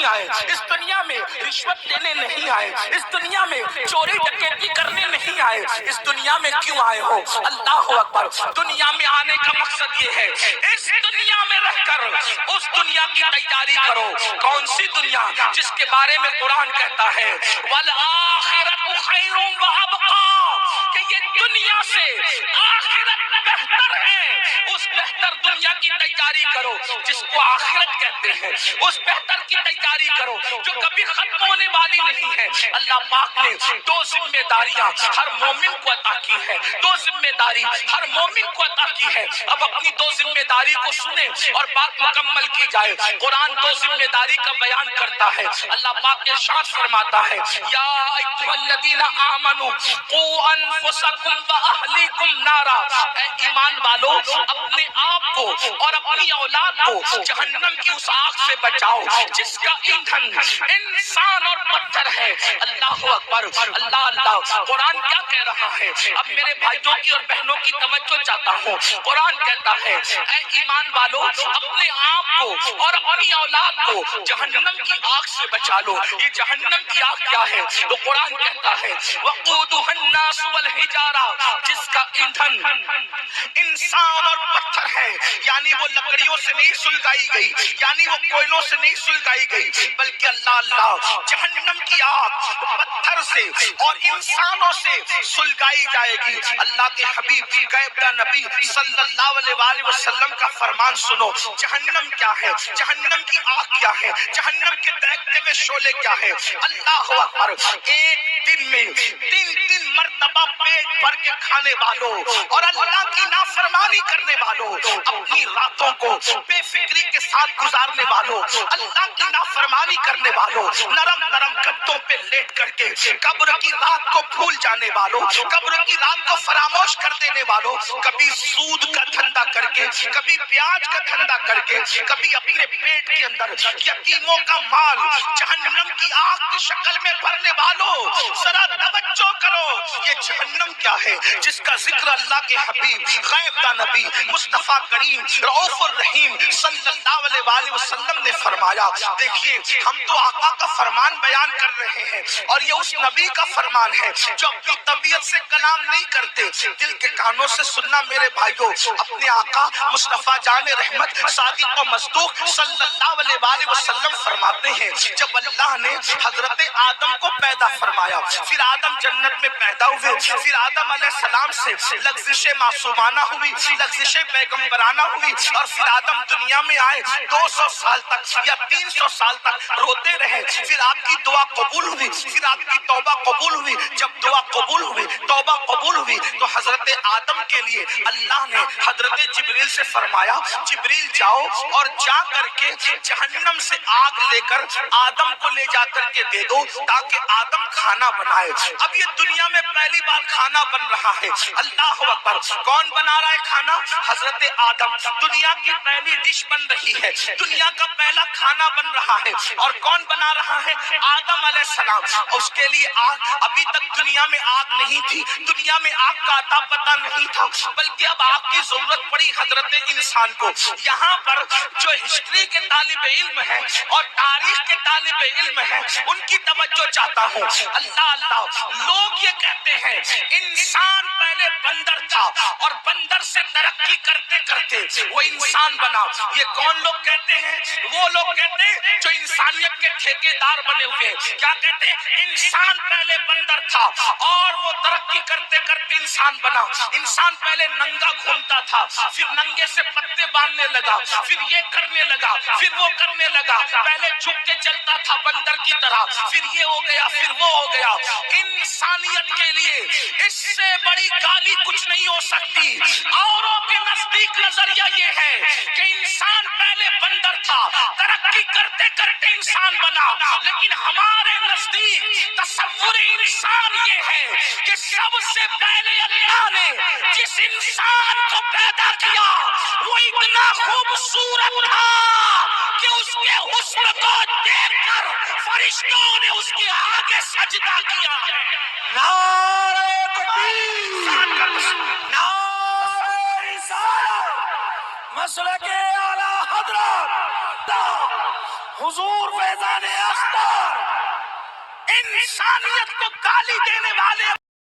نہیں آئے, اس دنیا میں رشوت دینے نہیں آئے, اس دنیا میں چوری ڈکیتی کرنے نہیں آئے, اس دنیا میں کیوں آئے ہو؟ اللہ اکبر. دنیا میں آنے کا مقصد یہ ہے, اس دنیا میں رہ کر اس دنیا کی تیاری کرو. کون سی دنیا؟ جس کے بارے میں قرآن کہتا ہے وَالْآخِرَةُ خَيْرٌ وَأَبْقَىٰ, کہ یہ دنیا سے آخرت بہتر ہے. اس بہتر دنیا کی تیاری کرو جس کو آخرت کہتے ہیں, اس بہتر کی تیاری کرو جو کبھی ختم ہونے والی نہیں ہے. اللہ پاک نے دو ذمہ داریاں ہر مومن کو عطا کی ہے, دو ذمہ داری ہر مومن کو عطا کی ہے. اب اپنی دو ذمہ داری کو سنیں اور بات مکمل کی جائے. قرآن دو ذمہ داری کا بیان کرتا ہے. اللہ پاک ارشاد فرماتا ہے یا ایھا الذین آمنوا قوا انفسکم واہلیکم نارا, اے ایمان والو اپنے آپ کو اور اپنی اولاد کو جہنم کی اس آگ سے بچاؤ جس کا ایندھن انسان اور پتھر ہے. اللہ اکبر, اللہ اللہ. قرآن کیا کہہ رہا ہے؟ اب میرے بھائیوں کی اور بہنوں کی توجہ چاہتا ہوں. قرآن کہتا ہے اے ایمان والو اپنے آپ کو اور اپنی اولاد کو جہنم کی آگ سے بچا لو. یہ جہنم کی آگ کیا ہے؟ تو قرآن کہتا ہے وقودها الناس والحجارہ, جس کا ایندھن انسان اور پتھر ہے. یعنی وہ لکڑیوں سے نہیں سلگائی گئی, یعنی وہ کوئلوں سے نہیں سلگائی گئی, بلکہ اللہ اللہ جہنم کی آگ پتھر سے اور انسانوں سے سلگائی جائے گی. اللہ کے حبیب غیب کا نبی صلی اللہ علیہ وآلہ وسلم کا فرمان سنو. جہنم کیا ہے؟ جہنم کی آگ کیا ہے؟ جہنم کے دہکتے ہوئے شعلے کیا ہے؟ اللہ اکبر. ایک دن میں تین مرتبہ پیٹ بھر کے کھانے والوں اور اللہ کی نافرمانی کرنے والوں, اپنی راتوں کو بے فکری کے ساتھ گزارنے والوں, اللہ کی نافرمانی کرنے والوں, نرم نرم گدوں پہ لیٹ کر کے قبر کی رات کو بھول جانے والوں, قبر کی رات کو فراموش کر دینے والوں, کبھی سود کا دھندا کر کے, کبھی پیاز کا دھندا کر کے, کبھی اپنے پیٹ کے اندر یتیموں کا مال جہنم کی آگ کی شکل میں بھرنے والوں, ذرا توجہ کرو. یہ جہنم کیا ہے جس کا ذکر اللہ کے حبیب غیب کا نبی مصطفیٰ کریم رؤوف الرحیم صلی اللہ علیہ وآلہ وسلم نے فرمایا. دیکھیے ہم تو آقا کا فرمان بیان کر رہے ہیں اور یہ اس نبی کا فرمان ہے جو اپنی طبیعت سے کلام نہیں کرتے, دل کے کانوں سے سننا میرے بھائیوں. اپنے آقا مصطفیٰ جان رحمت صادق و مصدوق صلی اللہ علیہ وآلہ وسلم فرماتے ہیں جب اللہ نے حضرت آدم کو پیدا فرمایا, پھر آدم جنت میں پیدا ہوئے, پھر آدم علیہ السلام سے لغزش معصومانہ ہوئی, لغزش پیغمبرانہ ہوئی, اور پھر آدم دنیا میں آئے. 200 سال تک یا 300 سال تک روتے رہے, پھر آپ کی دعا قبول ہوئی, پھر آپ کی توبہ قبول ہوئی. جب دعا قبول ہوئی, توبہ قبول ہوئی, تو حضرت آدم کے لیے اللہ نے حضرت جبریل سے فرمایا جبریل جاؤ اور جا کر کے جہنم سے آگ لے کر آدم کو لے جا کر کے دے دو تاکہ آدم کھانا بنائے. اب یہ دنیا میں پہلی بار کھانا بن رہا ہے. اللہ اکبر. کون بنا رہا ہے کھانا؟ حضرت آدم. دنیا کی پہلی ڈش بن رہی ہے, دنیا کا پہلا کھانا بن رہا ہے, اور کون بنا رہا ہے؟ آدم علیہ السلام. اس کے لیے آگ, ابھی تک دنیا میں آگ نہیں تھی, دنیا میں آگ کا عطا پتہ نہیں تھا, بلکہ اب آگ کی ضرورت پڑی حضرت انسان کو. یہاں پر جو ہسٹری کے طالب علم ہیں اور تاریخ کے طالب علم ہیں ان کی توجہ چاہتا ہوں. اللہ اللہ. لوگ یہ کہتے ہیں انسان پہلے بندر تھا اور بندر سے ترقی کرتے کرتے وہ انسان بنا. یہ کون لوگ کہتے ہیں؟ وہ لوگ کہتے ہیں جو انسانیت کے ٹھیکیدار بنے ہوئے. کیا کہتے ہیں؟ انسان پہلے بندر تھا اور وہ ترقی کرتے کرتے انسان بنا. انسان پہلے ننگا گھومتا تھا, پھر ننگے سے پتے باندھنے لگا, پھر یہ کرنے لگا, پھر وہ کرنے لگا. پہلے جھک کے چلتا تھا بندر کی طرح, پھر یہ ہو گیا, پھر وہ ہو گیا. انسانیت کے لیے اس سے بڑی گالی کچھ نہیں ہو سکتی. اوروں کے نزدیک نظریہ یہ ہے کہ انسان پہلے بندر تھا, ترقی کرتے کرتے انسان بنا, لیکن ہمارے نزدیک تصور انسان یہ ہے کہ سب سے پہلے اللہ نے جس انسان کو پیدا کیا وہ اتنا خوبصورت تھا کہ اس کے حسن کو دیکھ کر فرشتوں نے اس کے آگے سجدہ کیا. نعرہ تکبیر, نعرہ رسالت, مسلک اعلی حضرت حضور فیضان انسانیت کو